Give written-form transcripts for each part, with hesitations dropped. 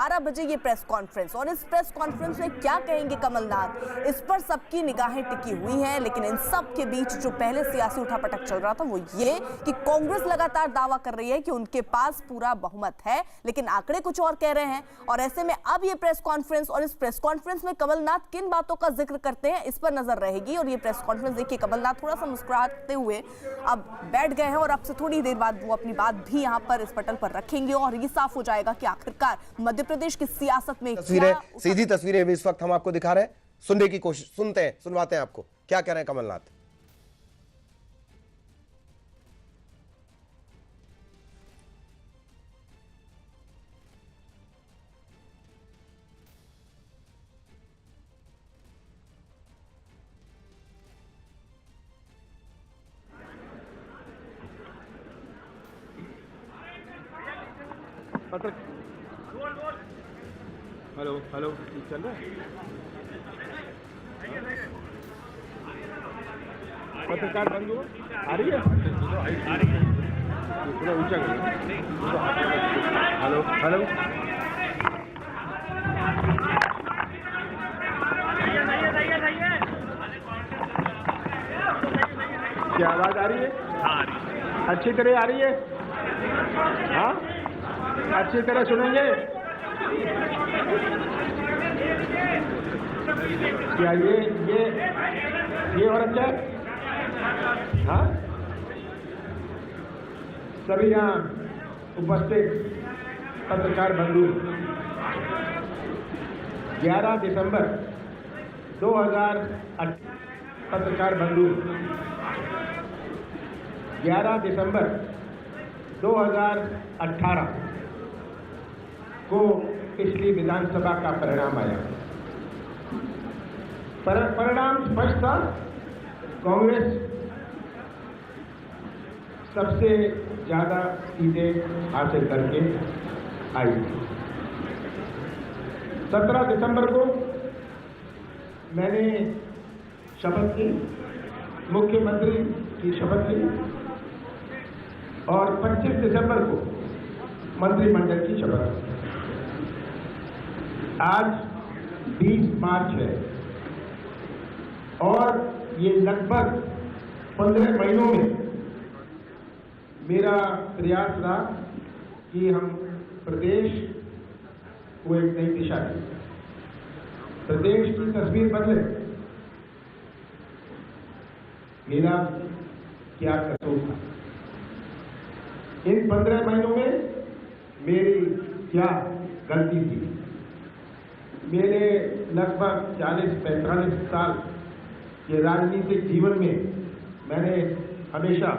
12 बजे ये press conference, और इस प्रेस कॉन्फ्रेंस में क्या कहेंगे कमलनाथ, इस पर सबकी निगाहें टिकी हुई हैं। लेकिन इन सब के बीच जो पहले सियासी उठापटक चल रहा था वो ये कि कांग्रेस लगातार दावा कर रही है कि उनके पास पूरा बहुमत है, लेकिन आंकड़े कुछ और कह रहे हैं। और ऐसे में अब ये प्रेस कॉन्फ्रेंस, और इस प्रेस कॉन्फ्रेंस में कमलनाथ किन बातों का जिक्र करते हैं, इस पर नजर रहेगी। और ये प्रेस कॉन्फ्रेंस देखिए, कमलनाथ थोड़ा सा मुस्कुराते हुए अब बैठ गए हैं और अब से थोड़ी देर बाद वो अपनी बात भी यहाँ पर इस पटल पर रखेंगे और ये साफ हो जाएगा कि आखिरकार मध्य प्रदेश की सियासत में सीधी तस्वीरें इस वक्त हम आपको दिखा रहे हैं। सुनने की कोशिश, सुनवाते हैं आपको क्या कह रहे हैं कमलनाथ। हेलो हेलो चल रहा है? पत्रकार बंधु आ रही है? थोड़ा ऊंचा करो। हेलो हेलो क्या आवाज आ रही है? अच्छी तरह आ रही है? हाँ, अच्छी तरह सुनेंगे क्या? ये और अच्छा? हाँ, सभी यहाँ उपस्थित पत्रकार बंधु, 11 दिसंबर 2018 पत्रकार बंधु 11 दिसंबर 2018 को पिछली विधानसभा का परिणाम आया। परिणाम स्पष्ट था, कांग्रेस सबसे ज्यादा सीटें हासिल करके आई थी। 17 दिसंबर को मैंने शपथ ली, मुख्यमंत्री की शपथ ली, और 25 दिसंबर को मंत्रिमंडल की शपथ ली। आज 20 मार्च है और ये लगभग 15 महीनों में मेरा प्रयास रहा कि हम प्रदेश को एक नई दिशा दें, प्रदेश की तस्वीर बदले। मेरा क्या कसूर था? इन 15 महीनों में मेरी क्या गलती थी? मेरे लगभग 40-45 साल के राजनीतिक जीवन में मैंने हमेशा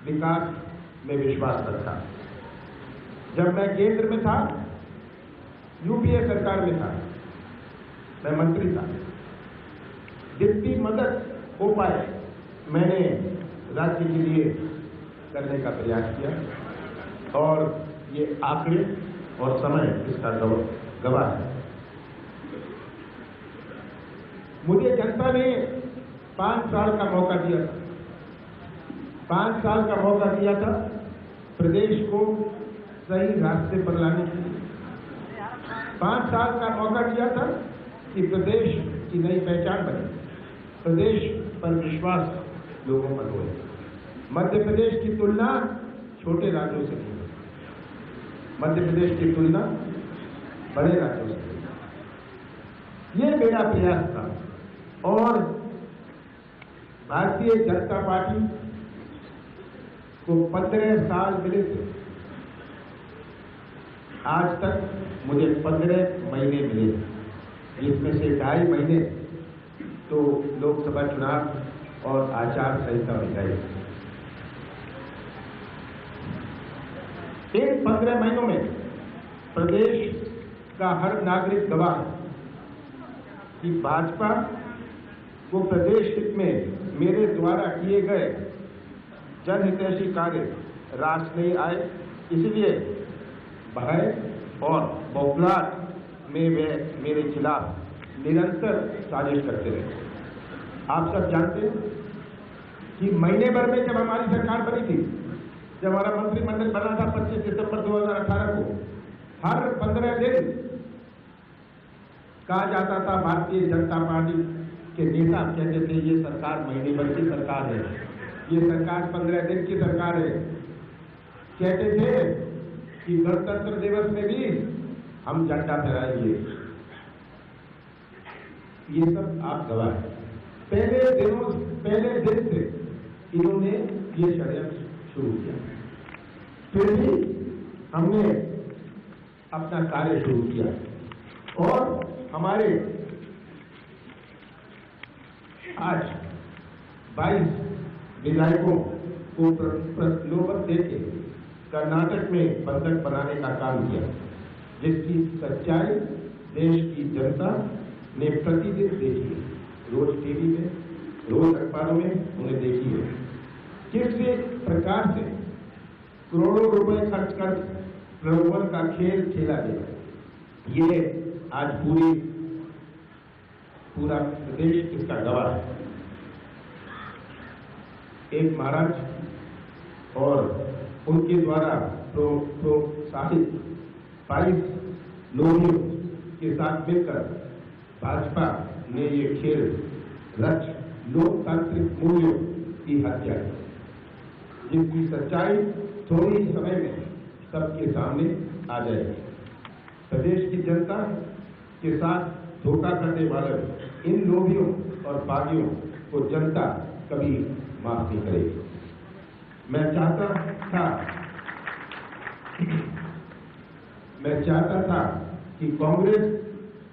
विकास में विश्वास रखा। जब मैं केंद्र में था, यूपीए सरकार में था, मैं मंत्री था, जितनी मदद हो पाए मैंने राज्य के लिए करने का प्रयास किया, और ये आंकड़े और समय इसका गवाह है। मुझे जनता ने 5 साल का मौका दिया था, 5 साल का मौका दिया था प्रदेश को सही रास्ते पर लाने के लिए। 5 साल का मौका दिया था कि प्रदेश की नई पहचान बने, प्रदेश पर विश्वास लोगों पर हो। मध्य प्रदेश की तुलना छोटे राज्यों से नहीं, मध्य प्रदेश की तुलना बड़े राज्यों से। ये मेरा प्रयास था, और भारतीय जनता पार्टी को 15 साल मिले थे। आज तक मुझे 15 महीने मिले, जिसमें से 2.5 महीने तो लोकसभा चुनाव और आचार संहिता में गए। इन 15 महीनों में प्रदेश का हर नागरिक गवाह है कि भाजपा को प्रदेश हित में मेरे द्वारा किए गए जनहितैषी कार्य रास नहीं आए, इसलिए भय और बौखलाहट में वे मेरे खिलाफ निरंतर साजिश करते रहे। आप सब जानते हैं कि महीने भर में जब हमारी सरकार बनी थी, जब हमारा मंत्रिमंडल बना था 25 सितंबर 2018 को, हर 15 दिन कहा जाता था, भारतीय जनता पार्टी के नेता कहते थे ये सरकार महीने भर की सरकार है, ये सरकार 15 दिन की सरकार है। कहते थे कि गणतंत्र दिवस में भी हम झंडा फहराएंगे। ये सब आप गवाह हैं। पहले दिन से इन्होंने ये षड्यंत्र शुरू किया, फिर भी हमने अपना कार्य शुरू किया और हमारे आज 22 विधायकों को प्रलोभन देके कर्नाटक में बंधक बनाने का काम किया, जिसकी सच्चाई देश की जनता ने प्रतिदिन देखी है, रोज टीवी में, रोज अखबारों में उन्हें देखी है। किस प्रकार से करोड़ों रुपए खर्च कर प्रलोभन का खेल खेला गया, ये आज पूरा प्रदेश इसका गवाह है। एक महाराज और उनके द्वारा प्रोत्साहित 22 लोगों के साथ मिलकर भाजपा ने ये खेल रच लोकतांत्रिक मूल्यों की हत्या की, जिसकी सच्चाई थोड़ी ही समय में सबके सामने आ जाएगी। प्रदेश की जनता के साथ धोखा करने वाले इन लोभियों और बागियों को जनता कभी माफ नहीं करेगी। मैं चाहता था कि कांग्रेस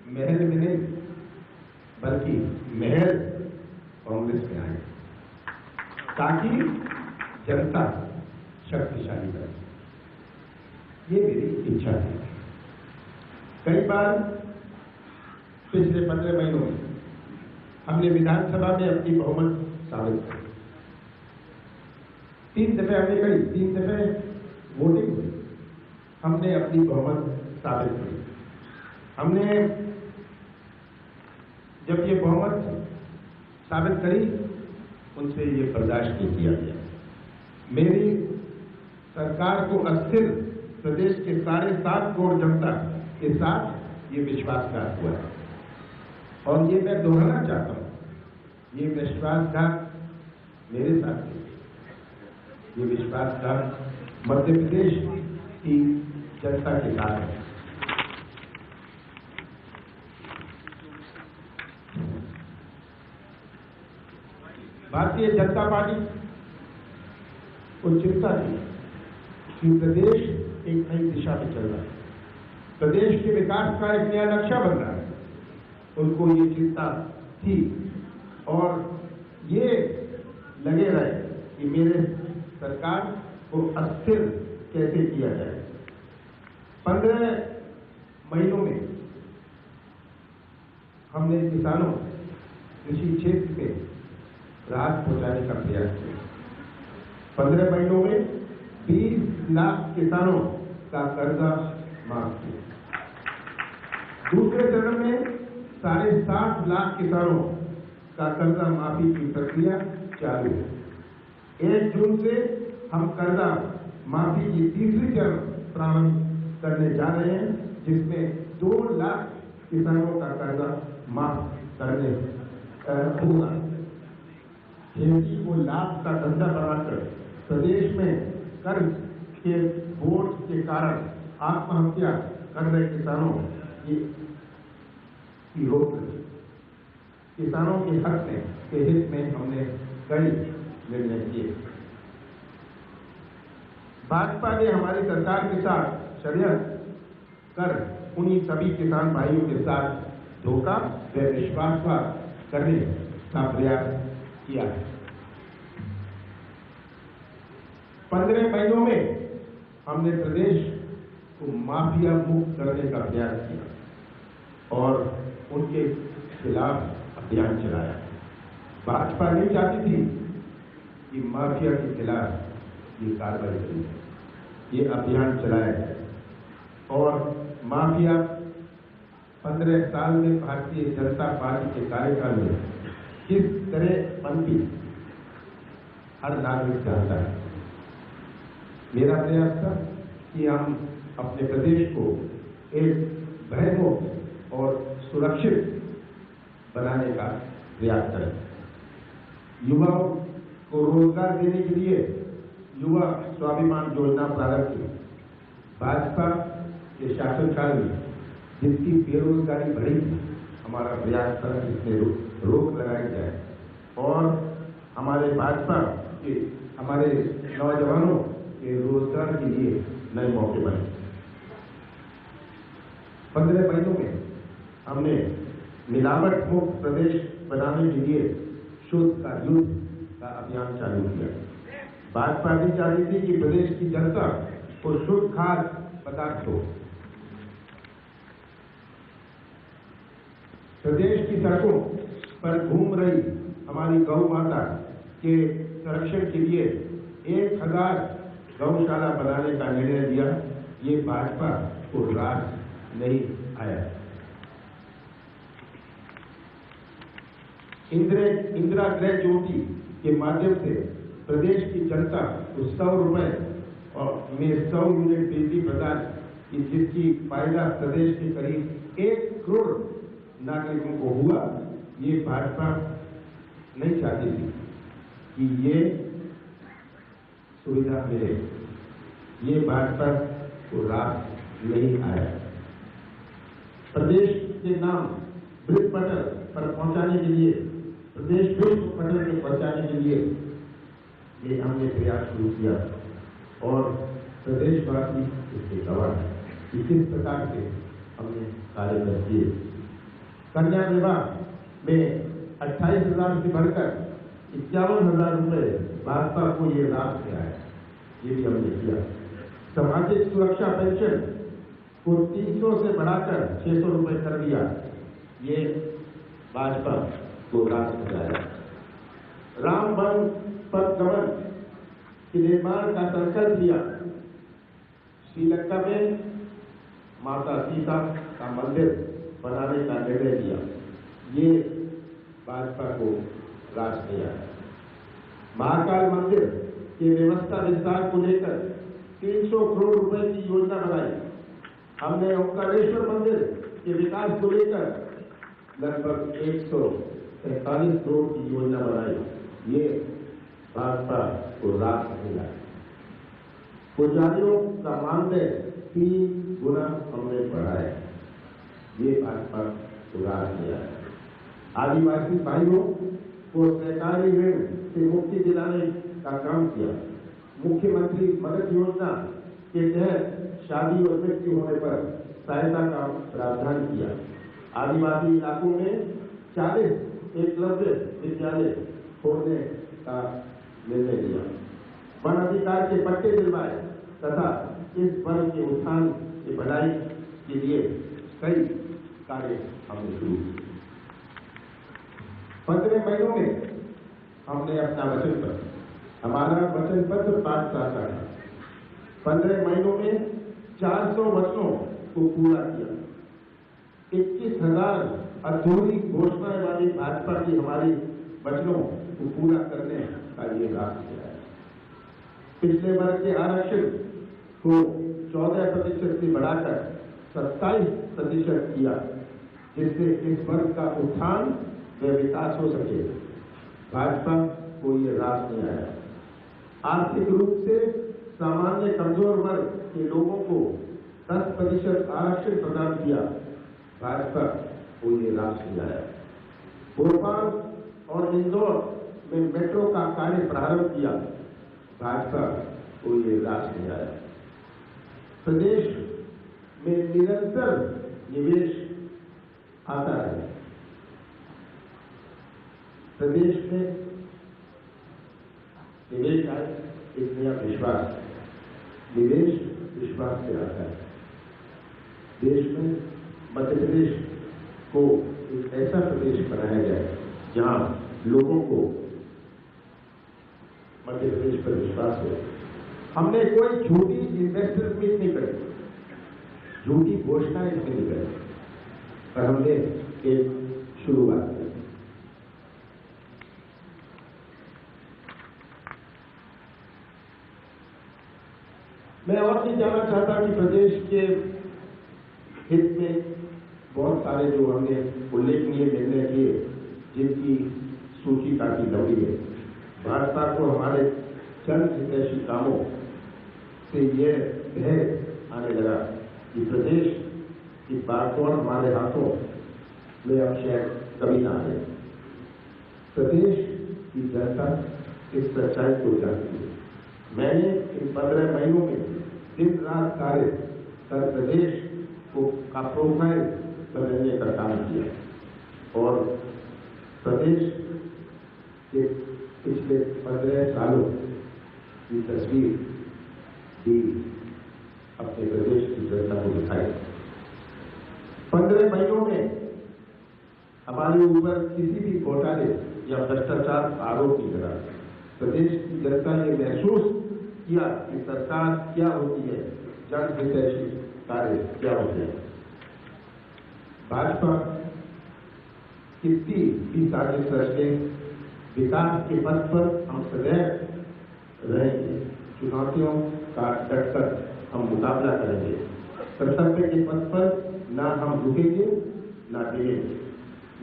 महल में नहीं बल्कि महल कांग्रेस में आए, ताकि जनता शक्तिशाली बने। ये मेरी इच्छा थी। कई बार पिछले 15 महीनों में हमने विधानसभा में अपनी बहुमत साबित की। 3 दफे हमने करी, 3 दफे वोटिंग हुई, हमने अपनी बहुमत साबित की। हमने जब ये बहुमत साबित करी, उनसे ये बर्दाश्त नहीं किया गया। मेरी सरकार को अस्थिर प्रदेश के 7.5 करोड़ जनता के साथ ये विश्वासघात हुआ है और ये मैं दोहराना चाहता हूं, ये विश्वासघात मेरे साथ नहीं, ये विश्वासघात मध्य प्रदेश की जनता के साथ है। भारतीय जनता पार्टी को चिंता थी कि प्रदेश एक नई दिशा में चल रहा है, प्रदेश के विकास का एक नया नक्शा बन रहा है। उनको ये चिंता थी और ये लगे रहे कि मेरे सरकार को अस्थिर कैसे किया जाए। 15 महीनों में हमने किसानों कृषि क्षेत्र में राहत पहुंचाने का प्रयास किया। 15 महीनों में 20 लाख किसानों का कर्जा माफ किया। दूसरे चरण में 7.5 लाख किसानों का कर्जा माफी की प्रक्रिया चालू है। 1 जून से हम कर्जा माफी की तीसरी चरण प्रारंभ करने जा रहे हैं, जिसमें 2 लाख किसानों का कर्जा माफ करने होगा। खेती को लाभ का धंधा बनाकर प्रदेश में कर्ज के बोझ के कारण आत्महत्या कर रहे किसानों की रोक रही। किसानों के हक में के हित में हमने कई निर्णय किए। भाजपा ने हमारी सरकार के साथ षड्यंत्र कर उन्हीं सभी किसान भाइयों के साथ धोखा व विश्वासघात करने का प्रयास किया है। 15 महीनों में हमने प्रदेश को माफिया मुक्त करने का प्रयास किया और उनके खिलाफ अभियान चलाया। भाजपा नहीं चाहती थी कि माफिया के खिलाफ ये कार्रवाई करी, ये अभियान चलाया जाए और माफिया 15 साल में भारतीय जनता पार्टी के कार्यकाल में किस तरह बनती हर नागरिक जानता है। मेरा प्रयास था कि हम अपने प्रदेश को एक भयमुक्त और सुरक्षित बनाने का प्रयास करें। युवाओं को रोजगार देने के लिए युवा स्वाभिमान योजना प्रारंभ की। भाजपा के शासनकाल में जिसकी बेरोजगारी बढ़ी, हमारा प्रयास था इसमें रोक लगाई जाए और हमारे भाजपा के हमारे नौजवानों के रोजगार के लिए नए मौके बने। 15 महीनों में हमने मिलावट मुक्त प्रदेश बनाने के लिए शुद्ध का युद्ध का अभियान चालू किया। भाजपा भी चाहती थी कि प्रदेश की जनता को शुद्ध खाद्य पदार्थ हो। प्रदेश की सड़कों पर घूम रही हमारी गौ माता के संरक्षण के लिए 1000 गौशाला बनाने का निर्णय लिया। ये भाजपा को रास नहीं आया। इंदिरा गृह ज्योति के माध्यम से प्रदेश की जनता को 100 रुपए और में 100 यूनिट बिजली प्रदान की, जिसकी फायदा प्रदेश के करीब 1 करोड़ नागरिकों को हुआ। ये भाजपा नहीं चाहती थी कि ये सुविधा मिले। ये भाजपा को रास नहीं आया। प्रदेश के नाम वृत्त पटल पर पहुंचाने के लिए, प्रदेश विश्व पटल में पहुंचाने के लिए ये हमने प्रयास शुरू किया और प्रदेशवासी इसके गवाह हैं कि किस प्रकार से हमने कार्य किए। कन्या विवाह में 28,000 से बढ़कर 51,000 रुपए भाजपा को ये लाभ मिला है, ये भी हमने किया। सामाजिक सुरक्षा पेंशन को 300 से बढ़ाकर 600 रुपए कर दिया, ये भाजपा को लाभ मिला है। राम वन पथ गमन के निर्माण का संकल्प लिया। श्रीलंका में माता सीता का मंदिर बनाने का निर्णय लिया, ये भाजपा को रास नहीं आया। महाकाल मंदिर की व्यवस्था विस्तार को लेकर 300 करोड़ रुपए की योजना बनाई। हमने ओंकारेश्वर मंदिर के विकास को लेकर लगभग 143 करोड़ की योजना बनाई, ये भाजपा को रास नहीं आया। पुजारियों का मानदेय 3 गुना हमने बढ़ाया, ये भाजपा को रास नहीं आया। आदिवासी भाइयों को सरकारी ऋण से मुक्ति दिलाने का काम किया। मुख्यमंत्री मदद योजना के तहत शादी और मृत्यु होने पर सहायता का प्रावधान किया। आदिवासी इलाकों में 40 एकलव्य विद्यालय खोलने का निर्णय लिया। वन अधिकार के पट्टे दिलवाए तथा इस वर्ग के उत्थान की बढ़ाई के लिए कई कार्य हमने शुरू किए। 15 महीनों में हमने अपना वचन पत्र, हमारा वचन पत्र 5 साल का था। 15 महीनों में 400 वचनों को पूरा किया। 21,000 अधूरी घोषणाएं वाली भाजपा की हमारी वचनों को पूरा करने का ये रास्ता है। पिछले वर्ग के आरक्षण को 14% से बढ़ाकर 27% किया, जिससे इस वर्ग का उत्थान व विकास हो सके। भाजपा को ये रास नहीं आया। आर्थिक रूप से सामान्य कमजोर वर्ग के लोगों को 10% आरक्षण प्रदान किया, भाजपा को ये रास नहीं आया। भोपाल और इंदौर में मेट्रो का कार्य प्रारंभ किया, भाजपा को ये रास नहीं आया। प्रदेश में निरंतर निवेश आता है। प्रदेश में निवेश आए, एक नया विश्वास, निवेश विश्वास से आता है। देश में मध्य प्रदेश को एक ऐसा प्रदेश बनाया जाए जहां लोगों को मध्य प्रदेश पर विश्वास हो। हमने कोई झूठी इन्वेस्टर मीट नहीं करी, झूठी घोषणाएं नहीं करी, पर हमने एक शुरुआत की। मैं और भी जानना चाहता कि प्रदेश के हित में बहुत सारे जो हमने उल्लेखनीय निर्णय किए, जिनकी सूची काफी लंबी है। भाजपा को हमारे जन हितैषी कामों से यह भय आने लगा कि प्रदेश की बागडोर हमारे हाथों में अब शायद कभी ना आए। प्रदेश की जनता इस सच्चाई को जानती है। मैंने इन 15 महीनों में दिन रात कार्य कर प्रदेश का प्रोफाइल बदलने का काम किया और प्रदेश के पिछले 15 सालों की तस्वीर भी अपने प्रदेश की जनता को दिखाई। 15 महीनों में हमारे ऊपर किसी भी घोटाले या भ्रष्टाचार का आरोप नहीं लगा। प्रदेश की जनता ने महसूस किया कि सरकार क्या होती है, जन हितैषी कार्य क्या होते हैं। भाजपा कितनी भी साजिश रचने, विकास के पथ पर हम सदैव रहेंगे। चुनौतियों का डटकर हम मुकाबला करेंगे। कर्तव्य के पथ पर ना हम रुकेंगे, ना गिरेंगे,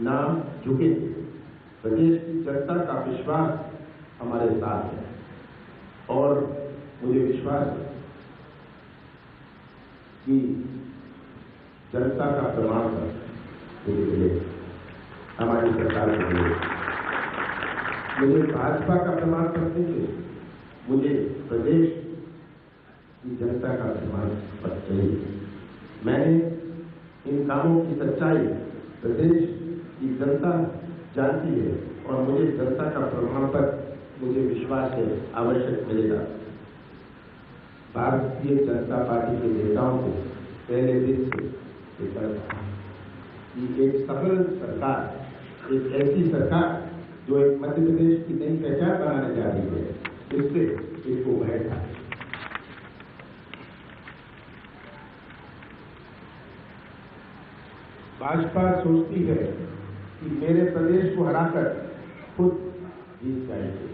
ना झुकेंगे। प्रदेश की जनता का विश्वास हमारे साथ है और मुझे विश्वास है कि जनता का प्रमाण मुझे मिलेगा, हमारी सरकार को मिलेगा। मुझे भाजपा का प्रमाण पत्र चाहिए, मुझे प्रदेश की जनता का प्रमाण पत्र चाहिए। मैंने इन कामों की सच्चाई प्रदेश की जनता जानती है और मुझे जनता का प्रमाण पत्र, मुझे विश्वास है, आवश्यक मिलेगा। भारतीय जनता पार्टी के नेताओं को पहले दिन से कि एक सफल सरकार, एक ऐसी सरकार जो एक मध्य प्रदेश की नई पहचान बनाने जा रही है, इससे इनको भय था। भाजपा सोचती है कि मेरे प्रदेश को हराकर खुद जीत जाएंगे।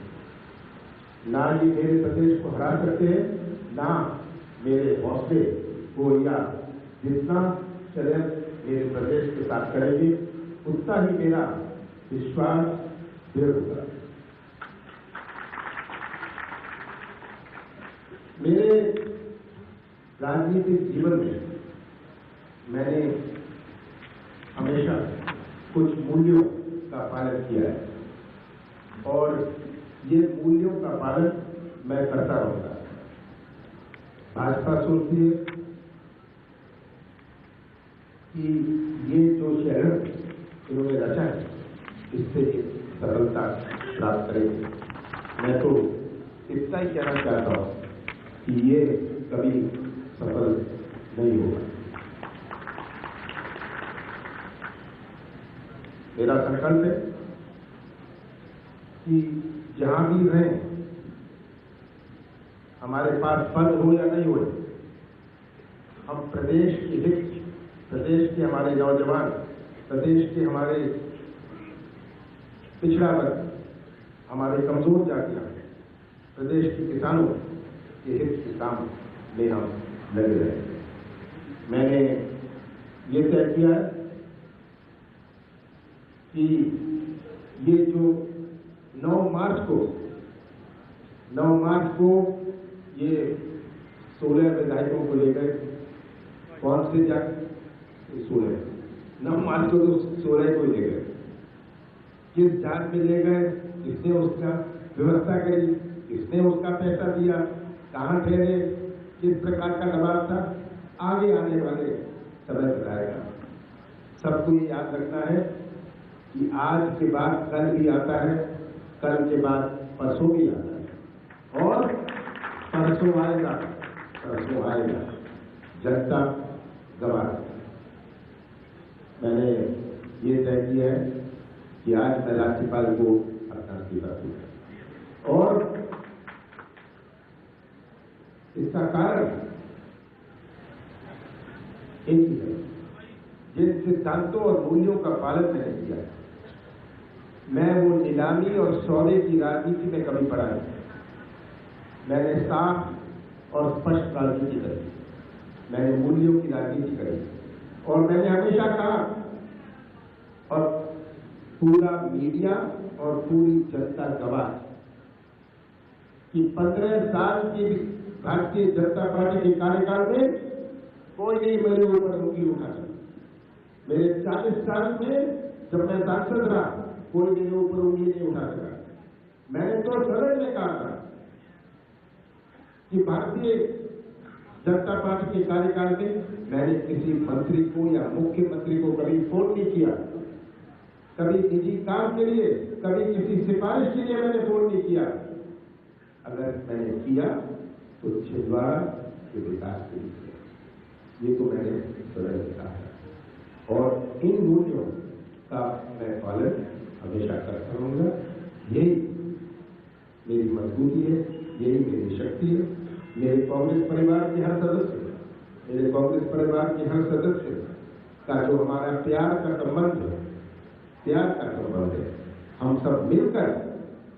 ना ये मेरे प्रदेश को हरा सकते हैं, ना मेरे हौसले को या जितना चले मेरे प्रदेश के साथ करेंगे, उतना ही मेरा विश्वास दृढ़ होगा। मेरे राजनीतिक जीवन में मैंने हमेशा कुछ मूल्यों का पालन किया है और ये मूल्यों का पालन मैं करता रहूंगा। भाजपा सोचती है कि ये जो शहर इन्होंने रचा है, इससे सफलता प्राप्त करेंगे। मैं तो इतना ही कहना चाहता हूं कि ये कभी सफल नहीं होगा। मेरा संकल्प है कि जहां भी रहें, हमारे पास पद हो या नहीं हो, हम प्रदेश के हित, प्रदेश के हमारे नौजवान, प्रदेश के हमारे पिछड़ा वर्ग, हमारे कमजोर जातियां, प्रदेश के किसानों के हित के काम में हम लगे रहे। मैंने ये तय किया है कि ये जो 9 मार्च को ये 16 विधायकों को लेकर, कौन से जात 16, 9 मार्च को तो 16 को ले गए। किस जात में ले गए, किसने उसका व्यवस्था करी, किसने उसका पैसा दिया, कहाँ ठहरे, किस प्रकार का दबाव था, आगे आने वाले समय बताएगा। सबको ये याद रखना है कि आज के बाद कल भी आता है, कल के बाद परसों भी आता है और परसों आएगा, जनता गवाह। मैंने ये तय किया है कि आज मैं राज्यपाल को अपना इस्तीफा दूंगा और इसका कारण एक ही है, जिन सिद्धांतों और मूल्यों का पालन मैंने किया है, मैं वो नीलामी और सौदे की राजनीति में कभी पड़ा नहीं। मैंने साफ और स्पष्ट राजनीति करी, मैंने मूल्यों की राजनीति करी और मैंने हमेशा कहा, और पूरा मीडिया और पूरी जनता गवाह, कि 15 साल की भारतीय जनता पार्टी के कार्यकाल में कोई नहीं मेरे ऊपर उंगली उठा सका। मेरे 40 साल में जब मैं सांसद रहा, कोई मेरे ऊपर उंगली नहीं उठा सका। मैंने तो सदन में कहा था कि भारतीय जनता पार्टी के कार्यकाल में मैंने किसी मंत्री को या मुख्यमंत्री को कभी फोन नहीं किया, कभी निजी काम के लिए, कभी किसी सिफारिश के लिए मैंने फोन नहीं किया। अगर मैंने किया तो छिंदवाड़ा के विकास के लिए किया। ये तो मैंने सदन में कहा और इन मूल्यों का मैं पालन हमेशा करता रहूंगा। यही मेरी मजबूती है, यही मेरी शक्ति है। मेरे कांग्रेस परिवार के हर सदस्य, मेरे कांग्रेस परिवार के हर सदस्य का जो हमारा प्यार का संबंध है, हम सब मिलकर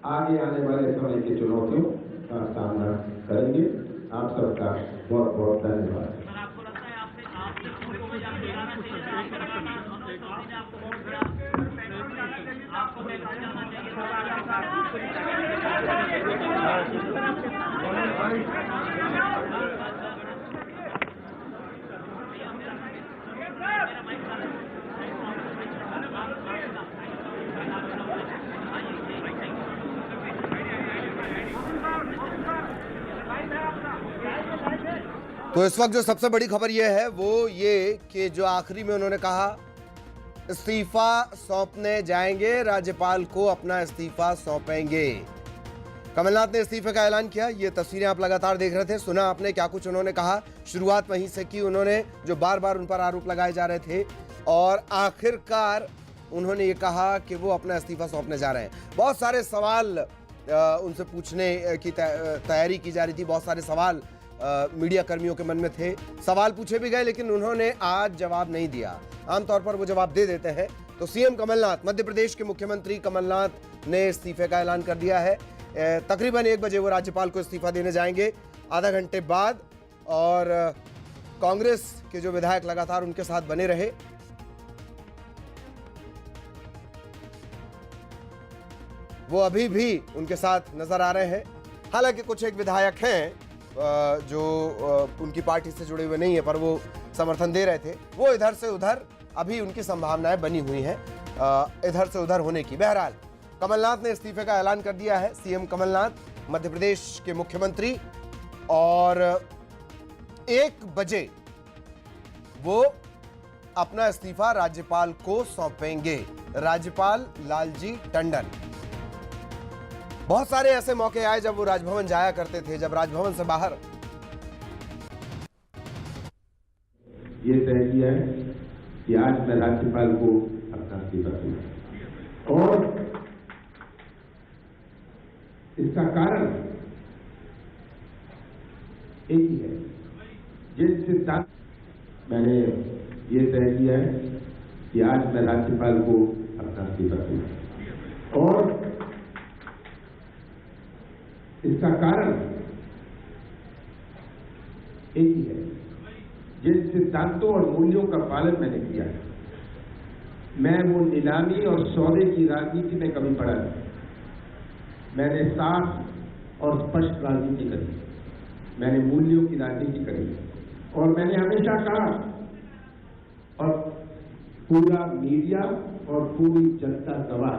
आगे आने वाले समय की चुनौतियों का सामना करेंगे। आप सबका बहुत बहुत धन्यवाद। तो इस वक्त जो सबसे बड़ी खबर यह है वो ये कि जो आखिरी में उन्होंने कहा इस्तीफा सौंपने जाएंगे, राज्यपाल को अपना इस्तीफा सौंपेंगे। कमलनाथ ने इस्तीफे का ऐलान किया। ये तस्वीरें आप लगातार देख रहे थे, सुना आपने क्या कुछ उन्होंने कहा। शुरुआत वहीं से की उन्होंने, जो बार बार उन पर आरोप लगाए जा रहे थे, और आखिरकार उन्होंने ये कहा कि वो अपना इस्तीफा सौंपने जा रहे हैं। बहुत सारे सवाल उनसे पूछने की तैयारी की जा रही थी, बहुत सारे सवाल मीडिया कर्मियों के मन में थे। सवाल पूछे भी गए लेकिन उन्होंने आज जवाब नहीं दिया। आमतौर पर वो जवाब दे देते हैं। तो सीएम कमलनाथ, मध्य प्रदेश के मुख्यमंत्री कमलनाथ ने इस्तीफे का ऐलान कर दिया है। तकरीबन 1 बजे वो राज्यपाल को इस्तीफा देने जाएंगे, आधा घंटे बाद। और कांग्रेस के जो विधायक लगातार उनके साथ बने रहे, वो अभी भी उनके साथ नजर आ रहे हैं। हालांकि कुछ एक विधायक हैं जो उनकी पार्टी से जुड़े हुए नहीं है, पर वो समर्थन दे रहे थे। वो इधर से उधर अभी उनकी संभावनाएं बनी हुई हैं इधर से उधर होने की। बहरहाल कमलनाथ ने इस्तीफे का ऐलान कर दिया है। सीएम कमलनाथ, मध्य प्रदेश के मुख्यमंत्री, और 1 बजे वो अपना इस्तीफा राज्यपाल को सौंपेंगे, राज्यपाल लालजी टंडन। बहुत सारे ऐसे मौके आए जब वो राजभवन जाया करते थे, जब राजभवन से बाहर ये तय किया है कि आज मैं राज्यपाल को अपना इस्तीफा दूंगा। और इसका कारण एक ही है, जिस सिद्धांत मैंने ये तय किया है कि आज मैं राज्यपाल को अपना इस्तीफा दूंगा। और इसका कारण एक ही है, जिन सिद्धांतों और मूल्यों का पालन मैंने किया है। मैं वो नीलामी और सौदे की राजनीति में कभी पड़ा नहीं। मैंने साफ और स्पष्ट राजनीति करी, मैंने मूल्यों की राजनीति करी। और मैंने हमेशा कहा, और पूरा मीडिया और पूरी जनता गवाह,